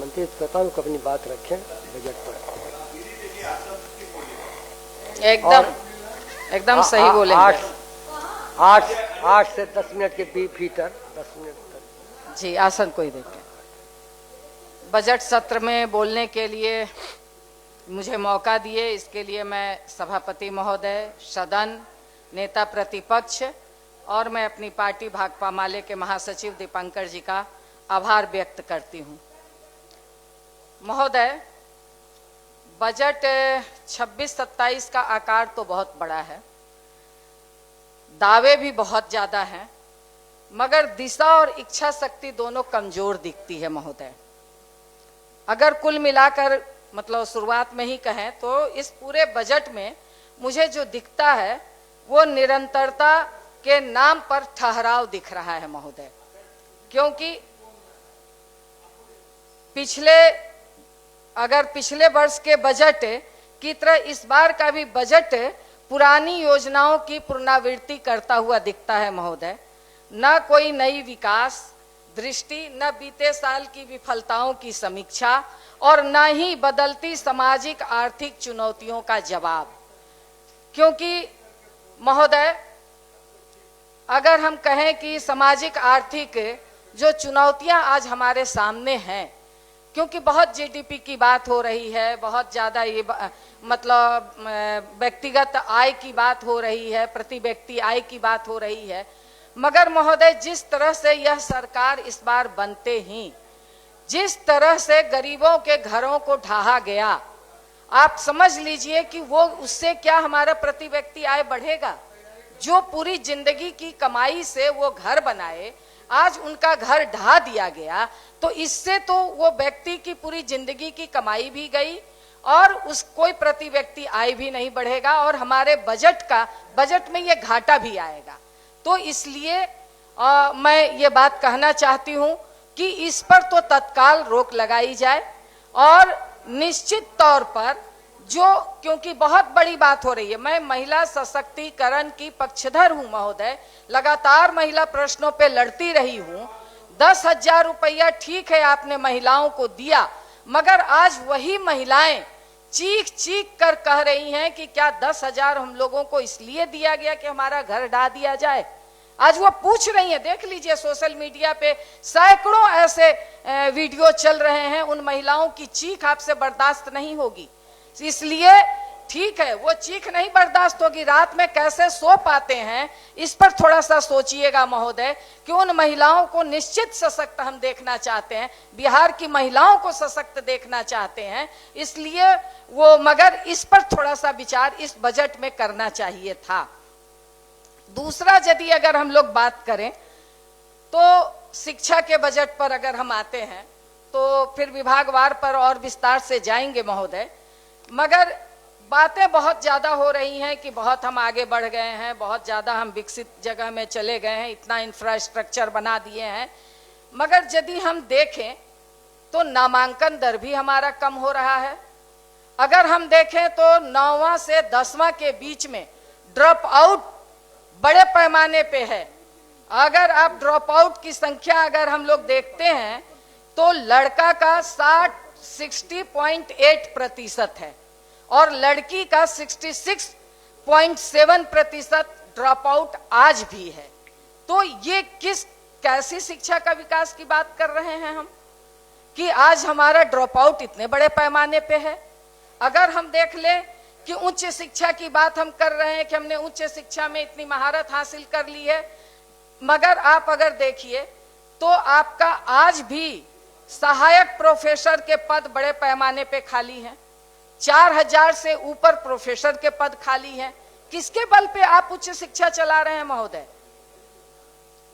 मंत्री प्रताप अपनी बात रखें बजट पर। एकदम सही बोलेंगे। 8 से 10 मिनट के भीतर 10 मिनट तक जी आसन कोई देखें। बजट सत्र में बोलने के लिए मुझे मौका दिए, इसके लिए मैं सभापति महोदय, सदन, नेता प्रतिपक्ष और मैं अपनी पार्टी भाकपा माले के महासचिव दीपंकर जी का आभार व्यक्त करती हूँ। महोदय, बजट 26-27 का आकार तो बहुत बड़ा है, दावे भी बहुत ज्यादा हैं, मगर दिशा और इच्छा शक्ति दोनों कमजोर दिखती है महोदय। अगर कुल मिलाकर मतलब शुरुआत में ही कहें तो इस पूरे बजट में मुझे जो दिखता है वो निरंतरता के नाम पर ठहराव दिख रहा है महोदय। क्योंकि पिछले वर्ष के बजट की तरह इस बार का भी बजट पुरानी योजनाओं की पुनरावृत्ति करता हुआ दिखता है महोदय। न कोई नई विकास दृष्टि, न बीते साल की विफलताओं की समीक्षा और न ही बदलती सामाजिक आर्थिक चुनौतियों का जवाब। क्योंकि महोदय, अगर हम कहें कि सामाजिक आर्थिक जो चुनौतियां आज हमारे सामने हैं, क्योंकि बहुत जीडीपी की बात हो रही है, बहुत ज्यादा ये मतलब व्यक्तिगत आय की बात हो रही है, प्रति व्यक्ति आय की बात हो रही है, मगर महोदय जिस तरह से यह सरकार इस बार बनते ही जिस तरह से गरीबों के घरों को ढहा गया, आप समझ लीजिए कि वो उससे क्या हमारा प्रति व्यक्ति आय बढ़ेगा। जो पूरी जिंदगी की कमाई से वो घर बनाए, आज उनका घर ढहा दिया गया, तो इससे तो वो व्यक्ति की पूरी जिंदगी की कमाई भी गई और उस कोई प्रति व्यक्ति आय भी नहीं बढ़ेगा और हमारे बजट में ये घाटा भी आएगा। तो इसलिए मैं ये बात कहना चाहती हूँ कि इस पर तो तत्काल रोक लगाई जाए और निश्चित तौर पर क्योंकि बहुत बड़ी बात हो रही है, मैं महिला सशक्तिकरण की पक्षधर हूँ महोदय, लगातार महिला प्रश्नों पे लड़ती रही हूँ। 10,000 रुपया ठीक है आपने महिलाओं को दिया, मगर आज वही महिलाएं चीख चीख कर कह रही हैं कि क्या 10,000 हम लोगों को इसलिए दिया गया कि हमारा घर ढा दिया जाए। आज वो पूछ रही हैं, देख लीजिए सोशल मीडिया पे सैकड़ों ऐसे वीडियो चल रहे हैं, उन महिलाओं की चीख आपसे बर्दाश्त नहीं होगी। इसलिए ठीक है, वो चीख नहीं बर्दाश्त होगी, रात में कैसे सो पाते हैं इस पर थोड़ा सा सोचिएगा महोदय, कि उन महिलाओं को निश्चित सशक्त हम देखना चाहते हैं, बिहार की महिलाओं को सशक्त देखना चाहते हैं, इसलिए वो मगर इस पर थोड़ा सा विचार इस बजट में करना चाहिए था। दूसरा, यदि अगर हम लोग बात करें तो शिक्षा के बजट पर अगर हम आते हैं तो फिर विभागवार पर और विस्तार से जाएंगे महोदय, मगर बातें बहुत ज्यादा हो रही हैं कि बहुत हम आगे बढ़ गए हैं, बहुत ज्यादा हम विकसित जगह में चले गए हैं, इतना इंफ्रास्ट्रक्चर बना दिए हैं, मगर यदि हम देखें तो नामांकन दर भी हमारा कम हो रहा है। अगर हम देखें तो 9वां से 10वां के बीच में ड्रॉप आउट बड़े पैमाने पे है। अगर आप ड्रॉप आउट की संख्या अगर हम लोग देखते हैं तो लड़का का 60.8% है और लड़की का 66.7% ड्रॉप आउट आज भी है। तो ये कैसी शिक्षा का विकास की बात कर रहे हैं हम, कि आज हमारा ड्रॉप आउट इतने बड़े पैमाने पे है। अगर हम देख लें कि उच्च शिक्षा की बात हम कर रहे हैं कि हमने उच्च शिक्षा में इतनी महारत हासिल कर ली है, मगर आप अगर देखिए तो आपका आज भी सहायक प्रोफेसर के पद बड़े पैमाने पे खाली हैं, 4,000 से ऊपर प्रोफेसर के पद खाली हैं। किसके बल पे आप उच्च शिक्षा चला रहे हैं महोदय?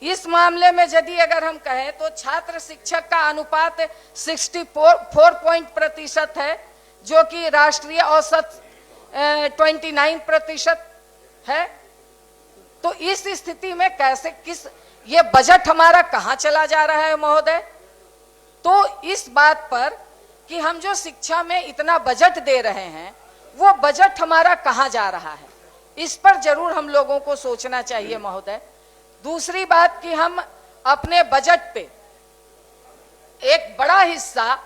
इस मामले में यदि अगर हम कहें तो छात्र शिक्षक का अनुपात 64% है, जो कि राष्ट्रीय औसत 29% है। तो इस स्थिति में कैसे ये बजट हमारा कहां चला जा रहा है महोदय? तो इस बात पर कि हम जो शिक्षा में इतना बजट दे रहे हैं वो बजट हमारा कहां जा रहा है, इस पर जरूर हम लोगों को सोचना चाहिए महोदय। दूसरी बात कि हम अपने बजट पे एक बड़ा हिस्सा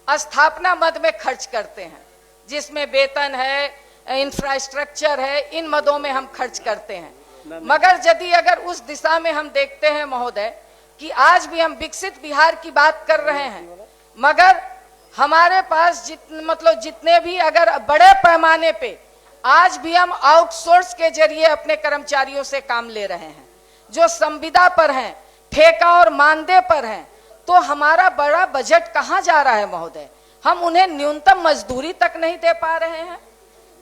स्थापना मद में खर्च करते हैं, जिसमें वेतन है, इंफ्रास्ट्रक्चर है, इन मदों में हम खर्च करते हैं। मगर यदि अगर उस दिशा में हम देखते हैं महोदय कि आज भी हम विकसित बिहार की बात कर रहे हैं, मगर हमारे पास जितने भी अगर बड़े पैमाने पे आज भी हम आउटसोर्स के जरिए अपने कर्मचारियों से काम ले रहे हैं, जो संविदा पर हैं, ठेका और मानदेय पर हैं, तो हमारा बड़ा बजट कहां जा रहा है महोदय? हम उन्हें न्यूनतम मजदूरी तक नहीं दे पा रहे हैं।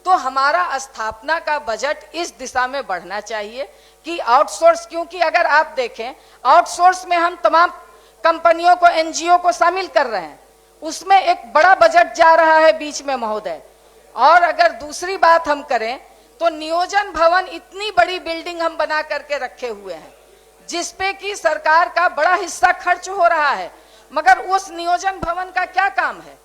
तो हमारा स्थापना का बजट इस दिशा में बढ़ना चाहिए कि आउटसोर्स, क्योंकि अगर आप देखें आउटसोर्स में हम तमाम कंपनियों को, एनजीओ को शामिल कर रहे हैं, उसमें एक बड़ा बजट जा रहा है बीच में महोदय। और अगर दूसरी बात हम करें तो नियोजन भवन, इतनी बड़ी बिल्डिंग हम बना करके रखे हुए हैं जिसपे कि सरकार का बड़ा हिस्सा खर्च हो रहा है, मगर उस नियोजन भवन का क्या काम है?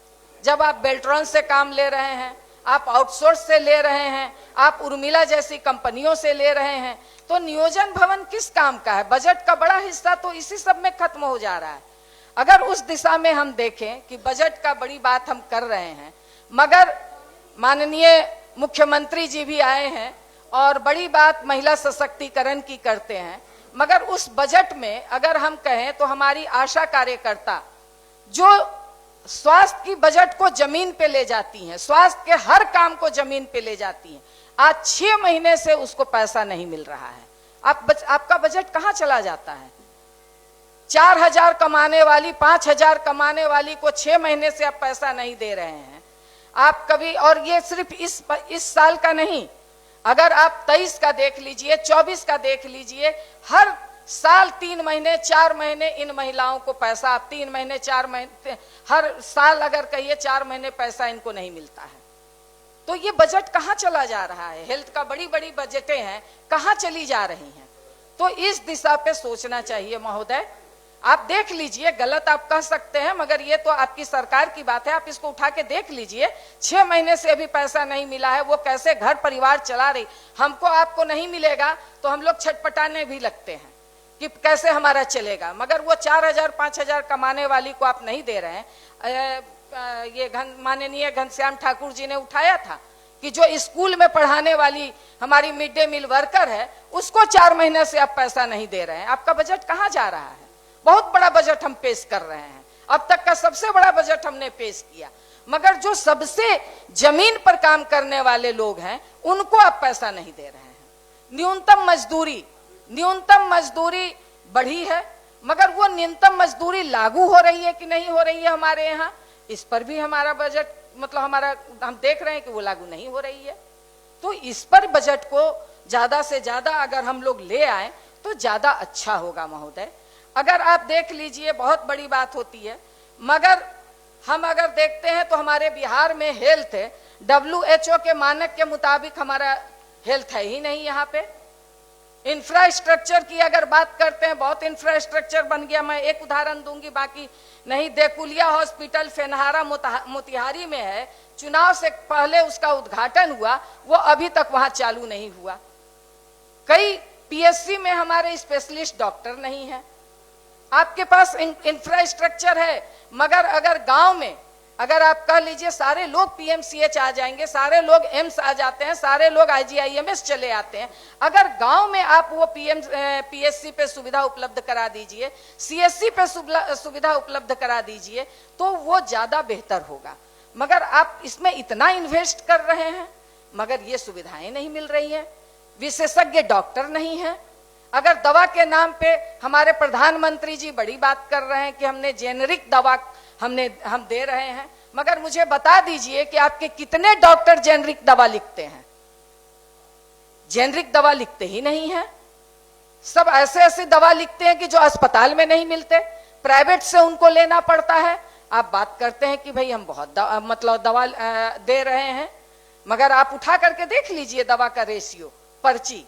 जब आप बेल्ट्रॉन से काम ले रहे हैं, आप आउटसोर्स से ले रहे हैं, आप उर्मिला जैसी कंपनियों से ले रहे हैं, तो नियोजन भवन किस काम का है? बजट का बड़ा हिस्सा तो इसी सब में खत्म हो जा रहा है। अगर उस दिशा में हम देखें कि बजट का बड़ी बात हम कर रहे हैं, मगर माननीय मुख्यमंत्री जी भी आए हैं और बड़ी बात महिला सशक्तिकरण की करते हैं, मगर उस बजट में अगर हम कहें तो हमारी आशा कार्यकर्ता जो स्वास्थ्य की बजट को जमीन पे ले जाती हैं, स्वास्थ्य के हर काम को जमीन पे ले जाती हैं, आज 6 महीने से उसको पैसा नहीं मिल रहा है। आपका बजट कहां चला जाता है? 4,000 कमाने वाली, 5,000 कमाने वाली को 6 महीने से आप पैसा नहीं दे रहे हैं। आप कभी, और ये सिर्फ इस साल का नहीं, अगर आप 23 का देख लीजिए, 24 का देख लीजिए, हर साल 3 महीने 4 महीने इन महिलाओं को पैसा, आप 3 महीने 4 महीने, हर साल अगर कहिए 4 महीने पैसा इनको नहीं मिलता है। तो ये बजट कहां चला जा रहा है? हेल्थ का बड़ी बड़ी बजटें हैं, कहां चली जा रही हैं? तो इस दिशा पे सोचना चाहिए महोदय। आप देख लीजिए, गलत आप कह सकते हैं, मगर ये तो आपकी सरकार की बात है, आप इसको उठा के देख लीजिए। 6 महीने से अभी पैसा नहीं मिला है, वो कैसे घर परिवार चला रही। हमको आपको नहीं मिलेगा तो हम लोग छटपटाने भी लगते हैं कि कैसे हमारा चलेगा, मगर वो 4,000 5,000 कमाने वाली को आप नहीं दे रहे हैं। ये माननीय घनश्याम ठाकुर जी ने उठाया था कि जो स्कूल में पढ़ाने वाली हमारी मिड डे मील वर्कर है, उसको 4 महीने से आप पैसा नहीं दे रहे हैं। आपका बजट कहां जा रहा है? बहुत बड़ा बजट हम पेश कर रहे हैं, अब तक का सबसे बड़ा बजट हमने पेश किया, मगर जो सबसे जमीन पर काम करने वाले लोग हैं उनको आप पैसा नहीं दे रहे हैं। न्यूनतम मजदूरी बढ़ी है, मगर वो न्यूनतम मजदूरी लागू हो रही है कि नहीं हो रही है हमारे यहाँ, इस पर भी हमारा बजट हम देख रहे हैं कि वो लागू नहीं हो रही है। तो इस पर बजट को ज्यादा से ज्यादा अगर हम लोग ले आए तो ज्यादा अच्छा होगा महोदय। अगर आप देख लीजिए, बहुत बड़ी बात होती है, मगर हम अगर देखते हैं तो हमारे बिहार में हेल्थ WHO के मानक के मुताबिक हमारा हेल्थ है ही नहीं। यहाँ पे इंफ्रास्ट्रक्चर की अगर बात करते हैं, बहुत इंफ्रास्ट्रक्चर बन गया। मैं एक उदाहरण दूंगी, बाकी नहीं। देकुलिया हॉस्पिटल फेनहारा मोतिहारी में है, चुनाव से पहले उसका उद्घाटन हुआ, वो अभी तक वहां चालू नहीं हुआ। कई PSC में हमारे स्पेशलिस्ट डॉक्टर नहीं है। आपके पास इंफ्रास्ट्रक्चर है, मगर अगर गांव में अगर आप कह लीजिए सारे लोग PMCH आ जाएंगे, सारे लोग एम्स आ जाते हैं, सारे लोग IGIMS चले आते हैं, अगर गांव में आप वो PSC पे सुविधा उपलब्ध करा दीजिए, CSC पे सुविधा उपलब्ध करा दीजिए, तो वो ज्यादा बेहतर होगा। मगर आप इसमें इतना इन्वेस्ट कर रहे हैं, मगर ये सुविधाएं नहीं मिल रही हैं, विशेषज्ञ डॉक्टर नहीं है। अगर दवा के नाम पे हमारे प्रधानमंत्री जी बड़ी बात कर रहे हैं कि हमने जेनेरिक दवा हम दे रहे हैं, मगर मुझे बता दीजिए कि आपके कितने डॉक्टर जेनेरिक दवा लिखते हैं? जेनेरिक दवा लिखते ही नहीं है। सब ऐसे ऐसे दवा लिखते हैं कि जो अस्पताल में नहीं मिलते, प्राइवेट से उनको लेना पड़ता है। आप बात करते हैं कि भाई हम बहुत दवा दे रहे हैं, मगर आप उठा करके देख लीजिए दवा का रेशियो, पर्ची,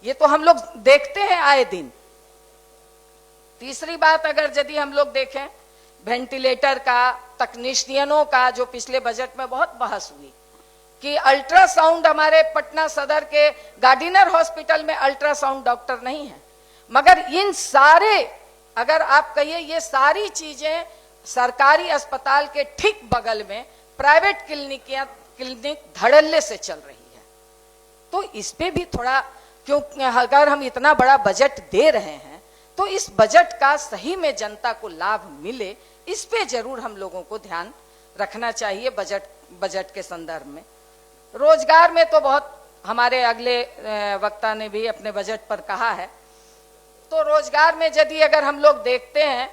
ये तो हम लोग देखते हैं आए दिन। तीसरी बात, अगर यदि हम लोग देखें वेंटिलेटर का, तकनीशियनों का, जो पिछले बजट में बहुत बहस हुई कि अल्ट्रासाउंड, हमारे पटना सदर के गार्डिनर हॉस्पिटल में अल्ट्रासाउंड डॉक्टर नहीं है। मगर इन सारे, अगर आप कहिए ये सारी चीजें सरकारी अस्पताल के ठीक बगल में प्राइवेट क्लिनिक धड़ल्ले से चल रही है। तो इस पे भी थोड़ा, क्योंकि अगर हम इतना बड़ा बजट दे रहे हैं तो इस बजट का सही में जनता को लाभ मिले, इस पे जरूर हम लोगों को ध्यान रखना चाहिए। बजट के संदर्भ में रोजगार में तो बहुत हमारे अगले वक्ता ने भी अपने बजट पर कहा है। तो रोजगार में यदि अगर हम लोग देखते हैं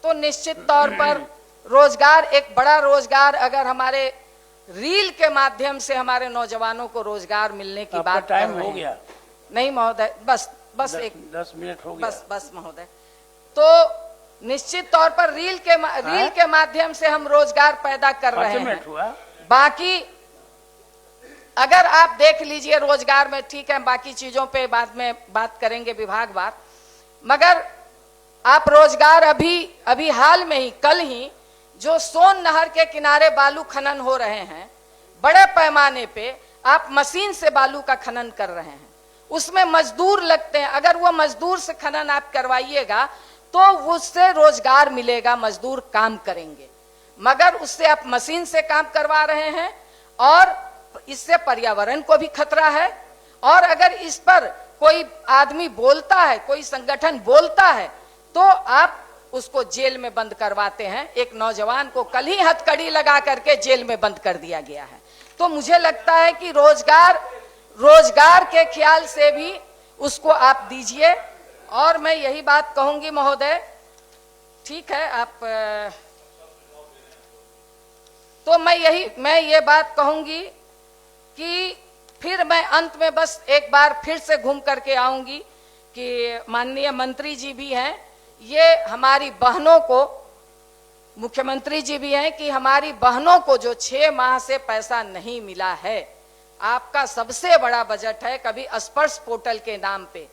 तो निश्चित तौर पर रोजगार, एक बड़ा रोजगार अगर हमारे रील के माध्यम से हमारे नौजवानों को रोजगार मिलने की बात कर रहे हैं। हो गया नहीं महोदय, बस 10 मिनट हो गया। बस महोदय, तो निश्चित तौर पर रील के माध्यम से हम रोजगार पैदा कर रहे हैं। बाकी अगर आप देख लीजिए रोजगार में, ठीक है, बाकी चीजों पे बाद में बात करेंगे विभागवार, मगर आप रोजगार अभी हाल में ही, कल ही जो सोन नहर के किनारे बालू खनन हो रहे हैं, बड़े पैमाने पे आप मशीन से बालू का खनन कर रहे हैं, उसमें मजदूर लगते हैं। अगर वो मजदूर से खनन आप करवाइएगा तो उससे रोजगार मिलेगा, मजदूर काम करेंगे, मगर उससे आप मशीन से काम करवा रहे हैं और इससे पर्यावरण को भी खतरा है। और अगर इस पर कोई आदमी बोलता है, कोई संगठन बोलता है, तो आप उसको जेल में बंद करवाते हैं। एक नौजवान को कल ही हथकड़ी लगा करके जेल में बंद कर दिया गया है। तो मुझे लगता है कि रोजगार के ख्याल से भी उसको आप दीजिए। और मैं यही बात कहूंगी महोदय, ठीक है, आप तो मैं ये बात कहूंगी कि फिर मैं अंत में बस एक बार फिर से घूम करके आऊंगी कि माननीय मंत्री जी भी हैं, ये हमारी बहनों को, मुख्यमंत्री जी भी हैं कि हमारी बहनों को जो 6 माह से पैसा नहीं मिला है, आपका सबसे बड़ा बजट है। कभी स्पर्श पोर्टल के नाम पे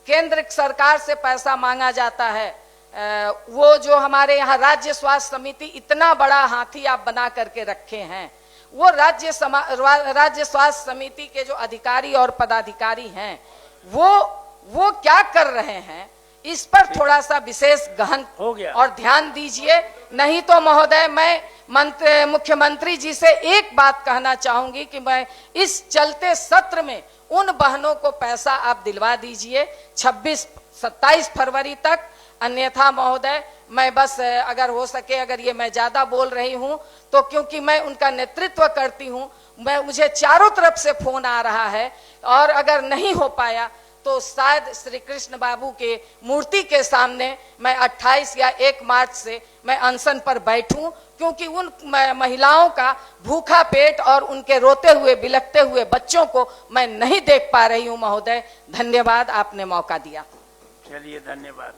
केंद्र सरकार से पैसा मांगा जाता है, वो जो हमारे यहाँ राज्य स्वास्थ्य समिति, इतना बड़ा हाथी आप बना करके रखे हैं, वो राज्य स्वास्थ्य समिति के जो अधिकारी और पदाधिकारी हैं वो क्या कर रहे हैं, इस पर थोड़ा सा विशेष गहन और ध्यान दीजिए। नहीं तो महोदय, मैं मुख्यमंत्री जी से एक बात कहना चाहूंगी कि मैं इस चलते सत्र में उन बहनों को पैसा आप दिलवा दीजिए 26-27 फरवरी तक। अन्यथा महोदय, मैं बस अगर हो सके, अगर ये मैं ज्यादा बोल रही हूं तो क्योंकि मैं उनका नेतृत्व करती हूं, मुझे चारों तरफ से फोन आ रहा है, और अगर नहीं हो पाया तो शायद श्री कृष्ण बाबू के मूर्ति के सामने मैं 28 या 1 मार्च से मैं अनशन पर बैठूं, क्योंकि उन महिलाओं का भूखा पेट और उनके रोते हुए बिलखते हुए बच्चों को मैं नहीं देख पा रही हूं। महोदय धन्यवाद, आपने मौका दिया। चलिए, धन्यवाद।